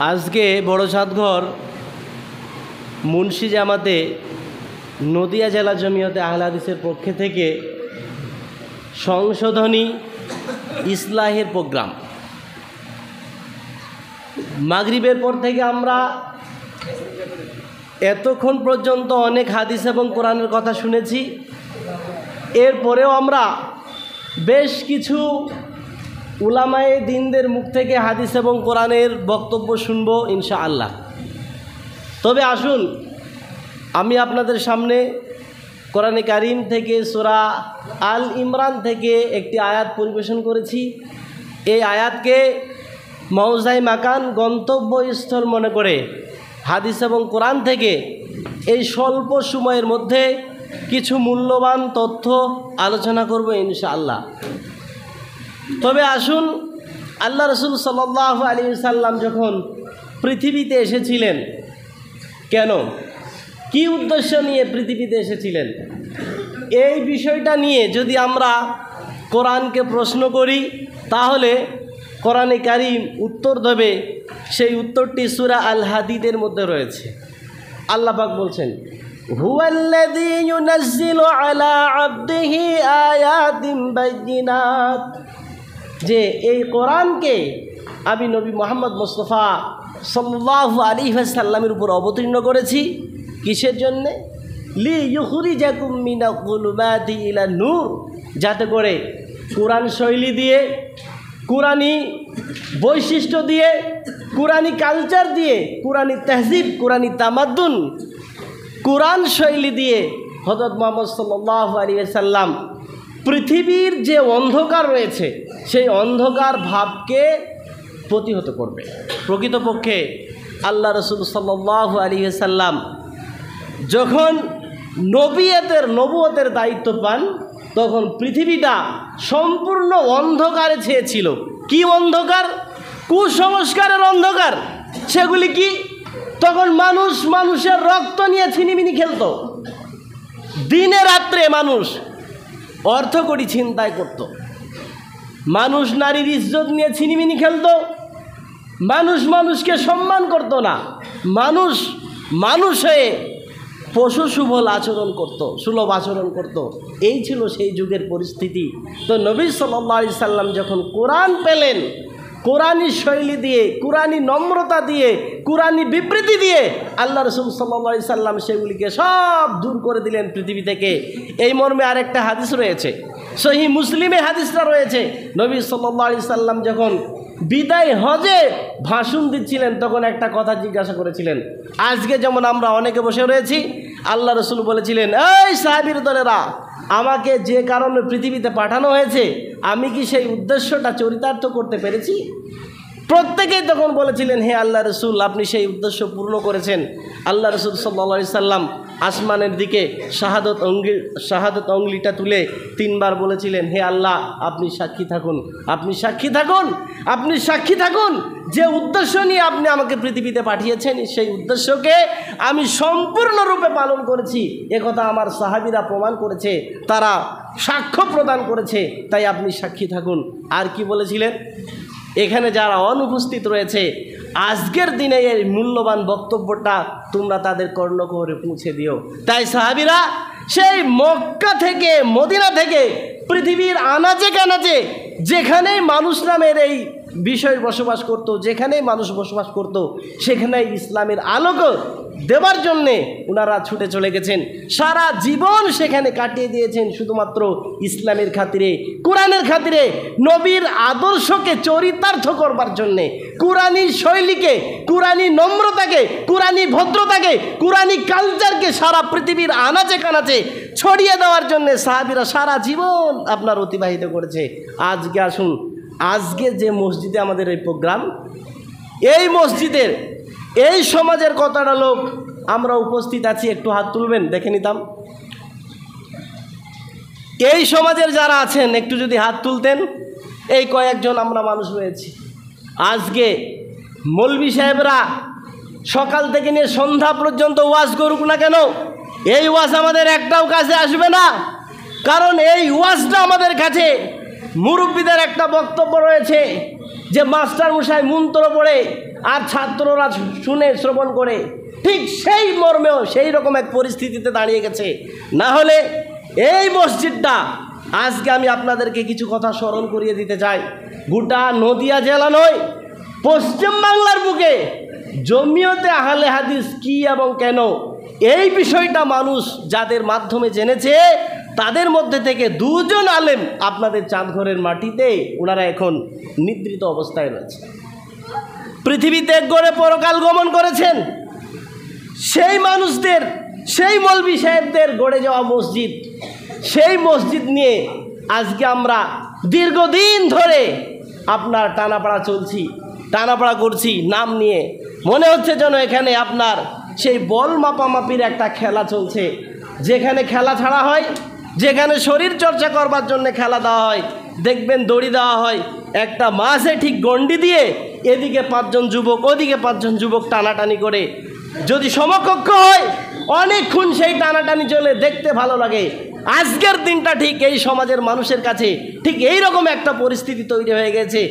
আজকে বড় সাতঘর মুন্সি জামাতে নদিয়া জেলা জমিয়তে আহলে হাদিসের পক্ষ থেকে সংশোধনী ইসলাহের প্রোগ্রাম। মাগরিবের পর থেকে আমরা এতক্ষণ পর্যন্ত অনেক হাদিস এবং কোরআনের কথা শুনেছি। এরপরেও আমরা বেশ কিছু উলামায়ে দ্বীনদের মুখ থেকে হাদিস এবং কোরআনের বক্তব্য শুনবো ইনশাআল্লাহ। তবে আসুন আমি আপনাদের সামনে কোরআনে কারীম থেকে সূরা আল ইমরান থেকে একটি আয়াত পরিবেশন করেছি। এই আয়াতকে মওজায়ে মাকান গন্তব্যস্থল মনে করে হাদিস এবং কোরআন থেকে এই স্বল্প সময়ের মধ্যে কিছু মূল্যবান তথ্য আলোচনা করব ইনশাআল্লাহ। তবে আসুন, আল্লাহ রাসূল সাল্লাল্লাহু আলাইহি ওয়াসাল্লাম যখন পৃথিবীতে এসেছিলেন, কেন, কি উদ্দেশ্য নিয়ে পৃথিবীতে এসেছিলেন, এই বিষয়টা নিয়ে যদি আমরা কোরআনকে প্রশ্ন করি তাহলে কোরআনে কারীম উত্তর দেবে। সেই উত্তরটি সূরা আল হাদীদের মধ্যে রয়েছে। আল্লাহ পাক বলছেন, হুয়াল্লাযী ইউনাজ্জিলু আলা আবদিহি আয়াতিন বাইয়িনাত, যে এই কোরআনকে আমি নবী মুহাম্মদ মুস্তাফা সাল্লাল্লাহু আলাইহি ওয়াসাল্লামের উপর অবতীর্ণ করেছি। কিসের জন্যে? লিইখরিজাকুম মিনাল যুলুমাতি ইলান নূর, যাতে করে কোরআন শৈলী দিয়ে, কোরআনী বৈশিষ্ট্য দিয়ে, কোরআনী কালচার দিয়ে, কোরআনী তাহজিব, কোরআনী তামাদ্দুন, কোরআন শৈলী দিয়ে হযরত মুহাম্মদ সাল্লাল্লাহু আলাইহি ওয়াসাল্লাম পৃথিবীর যে অন্ধকার রয়েছে সেই অন্ধকার ভাবকে প্রতিহত করবে। প্রকৃতপক্ষে আল্লাহ রাসূল সাল্লাল্লাহু আলাইহি ওয়াসাল্লাম যখন নবুয়তের দায়িত্ব পান তখন পৃথিবীটা সম্পূর্ণ অন্ধকারে ছেয়েছিল। কি অন্ধকার? কুসংস্কারের অন্ধকার। সেগুলি কি? তখন মানুষের রক্ত নিয়ে ছিনিমিনি খেলত। দিনে রাত্রে মানুষ অর্থকড়ি ছিনতাই করত। মানুষ নারীর ইজ্জত নিয়ে ছিনিমিনি খেলত। মানুষকে সম্মান করত না। মানুষ হয়ে পশু সুলভ আচরণ করত। এই ছিল সেই যুগের পরিস্থিতি। তো নবী সাল্লাল্লাহু আলাইহি সাল্লাম যখন কোরআন পেলেন, কোরআনী শৈলী দিয়ে, কোরআনী নম্রতা দিয়ে, কোরআনী বিবৃতি দিয়ে আল্লাহ রাসূল সাল্লাল্লাহু আলাইহি সাল্লাম সেগুলিকে সব দূর করে দিলেন পৃথিবী থেকে। এই মর্মে আরেকটা হাদিস রয়েছে, সহিহ মুসলিমে হাদিসটা রয়েছে। নবী সাল্লাল্লাহু আলাইহি সাল্লাম যখন বিদায় হজে ভাষণ দিচ্ছিলেন তখন একটা কথা জিজ্ঞাসা করেছিলেন। আজকে যেমন আমরা অনেকে বসে রয়েছি, আল্লাহ রাসূল বলেছিলেন, এই সাহাবীর দলেরা, আমাকে যে কারণে পৃথিবীতে পাঠানো হয়েছে আমি কি সেই উদ্দেশ্যটা চরিতার্থ করতে পেরেছি? প্রত্যেকেই তখন বলেছিলেন, হে আল্লাহ রাসূল, আপনি সেই উদ্দেশ্য পূর্ণ করেছেন। আল্লাহ রাসূল সাল্লাল্লাহু আলাইহি সাল্লাম আসমানের দিকে শাহাদত অঙ্গুলিটা তুলে 3 বার বলেছিলেন, হে আল্লাহ, আপনি সাক্ষী থাকুন, আপনি সাক্ষী থাকুন, আপনি সাক্ষী থাকুন, যে উদ্দেশ্য নিয়ে আপনি আমাকে পৃথিবীতে পাঠিয়েছেন সেই উদ্দেশ্যকে আমি সম্পূর্ণরূপে পালন করেছি। একথা আমার সাহাবীরা প্রমাণ করেছে, তারা সাক্ষ্য প্রদান করেছে, তাই আপনি সাক্ষী থাকুন। আর কি বলেছিলেন? এখানে যারা অনুপস্থিত রয়েছে, আজকের দিনে এই মূল্যবান বক্তব্যটা তোমরা তাদের কর্ণকুহরে পৌঁছে দিও। তাই সাহাবীরা সেই মক্কা থেকে, মদিনা থেকে পৃথিবীর আনাচে কানাচে যেখানেই মানুষ নামের এই বিষয় বসবাস করত, যেখানেই মানুষ বসবাস করত, সেখানেই ইসলামের আলোক দেবার জন্যে ওনারা ছুটে চলে গেছেন। সারা জীবন সেখানে কাটিয়ে দিয়েছেন শুধুমাত্র ইসলামের খাতিরে, কোরআনের খাতিরে, নবীর আদর্শকে চরিতার্থ করবার জন্যে, কোরআনী শৈলীকে, কোরআনী নম্রতাকে, কোরআনী ভদ্রতাকে, কোরআনী কালচারকে সারা পৃথিবীর আনাচে কানাচে ছড়িয়ে দেওয়ার জন্যে সাহাবীরা সারা জীবন আপনার অতিবাহিত করেছে। আজকে আসুন, আজকে যে মসজিদে আমাদের এই প্রোগ্রাম, এই মসজিদের, এই সমাজের কতটা লোক আমরা উপস্থিত আছি একটু হাত তুলবেন, দেখে নিতাম। এই সমাজের যারা আছেন একটু যদি হাত তুলতেন, এই কয়েকজন আমরা মানুষ রয়েছি। আজকে মৌলভী সাহেবরা সকাল থেকে নিয়ে সন্ধ্যা পর্যন্ত ওয়াজ করুক না কেন, এই ওয়াজ আমাদের একটাও কাছে আসবে না। কারণ এই ওয়াজটা আমাদের কাছে মুরব্বীদের একটা বক্তব্য রয়েছে যে মাস্টার মশাই মন্ত্র পড়ে আর ছাত্ররা শুনে শ্রবণ করে, ঠিক সেই মর্মেও সেই রকম এক পরিস্থিতিতে দাঁড়িয়ে গেছে। না হলে এই মসজিদটা, আজকে আমি আপনাদেরকে কিছু কথা স্মরণ করিয়ে দিতে চাই, গোটা নদিয়া জেলা নয়, পশ্চিম বাংলার বুকে জমিয়তে আহলে হাদিস কি এবং কেন, এই বিষয়টা মানুষ যাদের মাধ্যমে জেনেছে তাদের মধ্যে থেকে দুজন আলেম আপনাদের চাঁদঘরের মাটিতে ওনারা এখন নিদ্রিত অবস্থায় রয়েছে। পৃথিবী ত্যাগ করে পরকাল গমন করেছেন। সেই মানুষদের, সেই মৌলভী সাহেবদের গড়ে যাওয়া মসজিদ, সেই মসজিদ নিয়ে আজকে আমরা দীর্ঘদিন ধরে আপনার টানাপাড়া করছি নাম নিয়ে। মনে হচ্ছে যেন এখানে আপনার সেই বল মাপামাপির একটা খেলা চলছে, যেখানে খেলা ছাড়া হয়, যেখানে শরীর চর্চা করবার জন্য খেলা দেওয়া হয়, দেখবেন দড়ি দেওয়া হয়, একটা মাঝে ঠিক গন্ডি দিয়ে এদিকে 5 জন যুবক, ওদিকে 5 জন যুবক টানাটানি করে, যদি সমকক্ষ হয় অনেকক্ষণ সেই টানাটানি চলে, দেখতে ভালো লাগে। আজকের দিনটা ঠিক এই সমাজের মানুষের কাছে ঠিক এই রকম একটা পরিস্থিতি তৈরি হয়ে গেছে।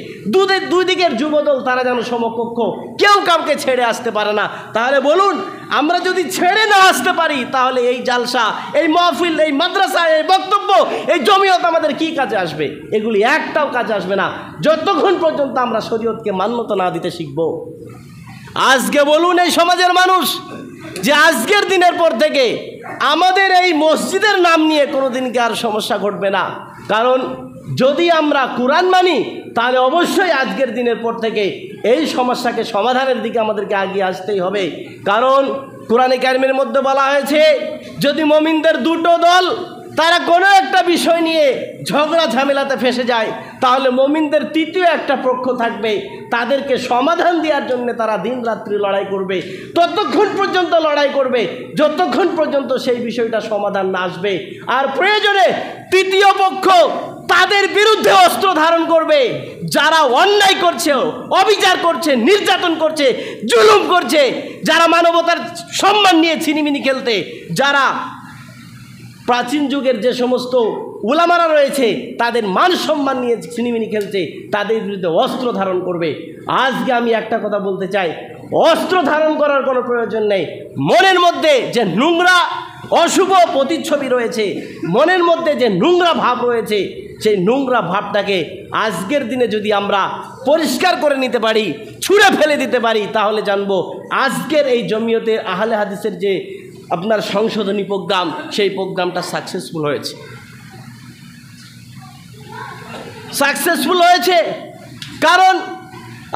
দুই দিকের যুবদল তারা যেন সমকক্ষ, কেউ কাউকে ছেড়ে আসতে পারে না। তাহলে বলুন, আমরা যদি ছেড়ে না আসতে পারি তাহলে এই জালসা, এই মাহফিল, এই মাদ্রাসা, এই বক্তব্য, এই জমিয়ত আমাদের কি কাজে আসবে? এগুলি একটাও কাজে আসবে না যতক্ষণ পর্যন্ত আমরা শরীয়তকে মান্যতা না দিতে শিখব। আজকে বলুন এই সমাজের মানুষ যে আজকের দিনের পর থেকে আমাদের এই মসজিদের নাম নিয়ে কোনো দিনকে আর সমস্যা ঘটবে না। কারণ যদি আমরা কোরআন মানি তাহলে অবশ্যই আজকের দিনের পর থেকে এই সমস্যাকে সমাধানের দিকে আমাদেরকে এগিয়ে আসতেই হবে। কারণ কোরআনে কারিমের মধ্যে বলা হয়েছে, যদি মুমিনদের দুটো দল তারা কোনো একটা বিষয় নিয়ে ঝগড়া ঝামেলাতে ফেসে যায়, তাহলে মুমিনদের তৃতীয় একটা পক্ষ থাকবে, তাদেরকে সমাধান দেওয়ার জন্য তারা দিন রাত্রি লড়াই করবে, ততক্ষণ পর্যন্ত লড়াই করবে যতক্ষণ পর্যন্ত সেই বিষয়টা সমাধান না আসবে। আর প্রয়োজনে তৃতীয় পক্ষ তাদের বিরুদ্ধে অস্ত্র ধারণ করবে, যারা অন্যায় করছে, অবিচার করছে, নির্যাতন করছে, জুলুম করছে, যারা মানবতার সম্মান নিয়ে ছিনিমিনি খেলতে, যারা প্রাচীন যুগের যে সমস্ত উলামারা রয়েছে তাদের মান সম্মান নিয়ে ছিনিমিনি খেলছে, তাদের বিরুদ্ধে অস্ত্র ধারণ করবে। আজকে আমি একটা কথা বলতে চাই, অস্ত্র ধারণ করার কোনো প্রয়োজন নেই। মনের মধ্যে যে নোংরা অশুভ প্রতিচ্ছবি রয়েছে, মনের মধ্যে যে নোংরা ভাব রয়েছে, সেই নোংরা ভাবটাকে আজকের দিনে যদি আমরা পরিষ্কার করে নিতে পারি, ছুঁড়ে ফেলে দিতে পারি, তাহলে জানবো আজকের এই জমিয়তে আহলে হাদিসের যে আপনার সংশোধনী প্রোগ্রাম, সেই প্রোগ্রামটা সাকসেসফুল হয়েছে। কারণ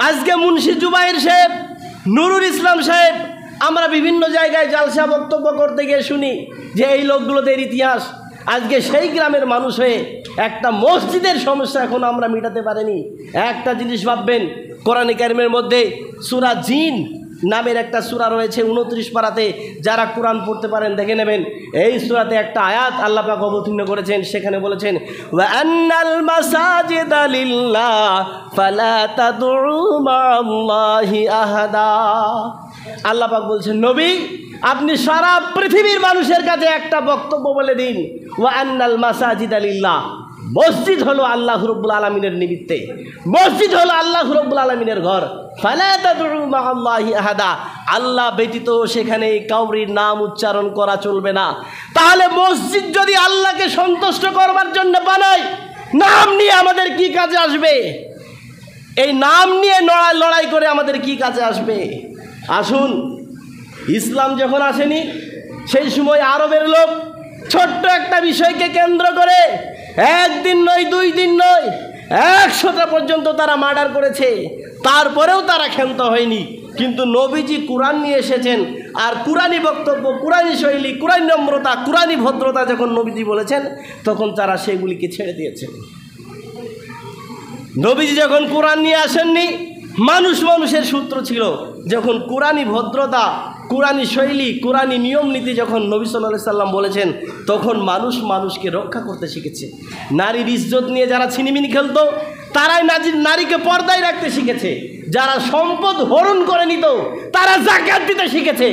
আজকে মুন্সি জুবাইর সাহেব, নুরুল ইসলাম সাহেব, আমরা বিভিন্ন জায়গায় জালসা বক্তব্য করতে গিয়ে শুনি যে এই লোকগুলোদের ইতিহাস। আজকে সেই গ্রামের মানুষ হয়ে একটা মসজিদের সমস্যা এখন আমরা মেটাতে পারিনি। একটা জিনিস ভাববেন, কোরআনে কারিমের মধ্যে সূরা জিন নামের একটা সূরা রয়েছে 29 পারাতে, যারা কোরআন পড়তে পারেন দেখে নেবেন। এই সূরাতে একটা আয়াত আল্লাহ পাক অবতীর্ণ করেছেন, সেখানে বলেছেন ওয়া আন্নাল মাসাজিদা লিল্লাহ ফালা তাদউ মা'আল্লাহি আহাদা। আল্লাহ পাক বলছেন, নবী আপনি সারা পৃথিবীর মানুষের কাছে একটা বক্তব্য বলে দিন, ওয়া আন্নাল মাসাজিদা লিল্লাহ, মসজিদ হলো আল্লাহ রাব্বুল আলামিনের নিমিত্তে, মসজিদ হলো আল্লাহ রাব্বুল আলামিনের ঘর। ফালা তাদউ মা'আল্লাহি আহাদা, আল্লাহ ব্যতীত সেখানে কাউরির নাম উচ্চারণ করা চলবে না। তাহলে মসজিদ যদি আল্লাহকে সন্তুষ্ট করবার জন্য বানাই, নাম নিয়ে আমাদের কি কাজে আসবে? এই নাম নিয়ে লড়াই করে আমাদের কি কাজে আসবে? আসুন, ইসলাম যখন আসেনি সেই সময় আরবের লোক ছোট্ট একটা বিষয়কে কেন্দ্র করে একদিন নয়, 2 দিন নয়, 100টা পর্যন্ত তারা মার্ডার করেছে, তারপরেও তারা ক্ষান্ত হয়নি। কিন্তু নবীজি কোরআন নিয়ে এসেছেন, আর কোরআনি বক্তব্য, কোরআনি শৈলী, কোরআনি নম্রতা, কোরআনি ভদ্রতা যখন নবীজি বলেছেন, তখন তারা সেগুলিকে ছেড়ে দিয়েছেন। নবীজি যখন কোরআন নিয়ে আসেননি, মানুষের সূত্র ছিল। যখন কোরআনি ভদ্রতা, কোরআনি শৈলী, কোরআনি নিয়ম নীতি যখন নবী সাল্লাল্লাহু আলাইহি সাল্লাম বলেছেন, তখন মানুষকে রক্ষা করতে শিখেছে। নারীর ইজ্জত নিয়ে যারা ছিনিমিনি খেলতো, তারাই নারীকে পর্দায় রাখতে শিখেছে। যারা সম্পদ হরণ করে নিত তারা যাকাত দিতে শিখেছে।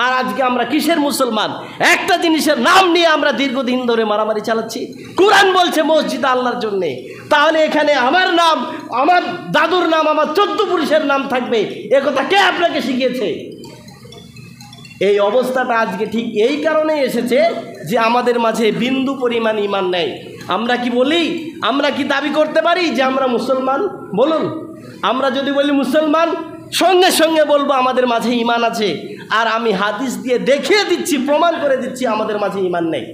আর আজকে আমরা কিসের মুসলমান? একটা জিনিসের নাম নিয়ে আমরা দীর্ঘদিন ধরে মারামারি চালাচ্ছি। কোরআন বলছে মসজিদ আল্লাহর জন্যে, তাহলে এখানে আমার নাম, আমার দাদুর নাম, আমার 14 পুরুষের নাম থাকবে, একথা কে আপনাকে শিখিয়েছে? এই অবস্থাটা আজকে ঠিক এই কারণেই এসেছে যে আমাদের মাঝে বিন্দু পরিমাণ ঈমান নেই। আমরা কি বলি? আমরা কি দাবি করতে পারি যে আমরা মুসলমান? বলুন। আমরা যদি বলি মুসলমান, সঙ্গে সঙ্গে বলবো আমাদের মাঝে ঈমান আছে। আর আমি হাদিস দিয়ে দেখিয়ে দিচ্ছি, প্রমাণ করে দিচ্ছি আমাদের মাঝে ঈমান নেই।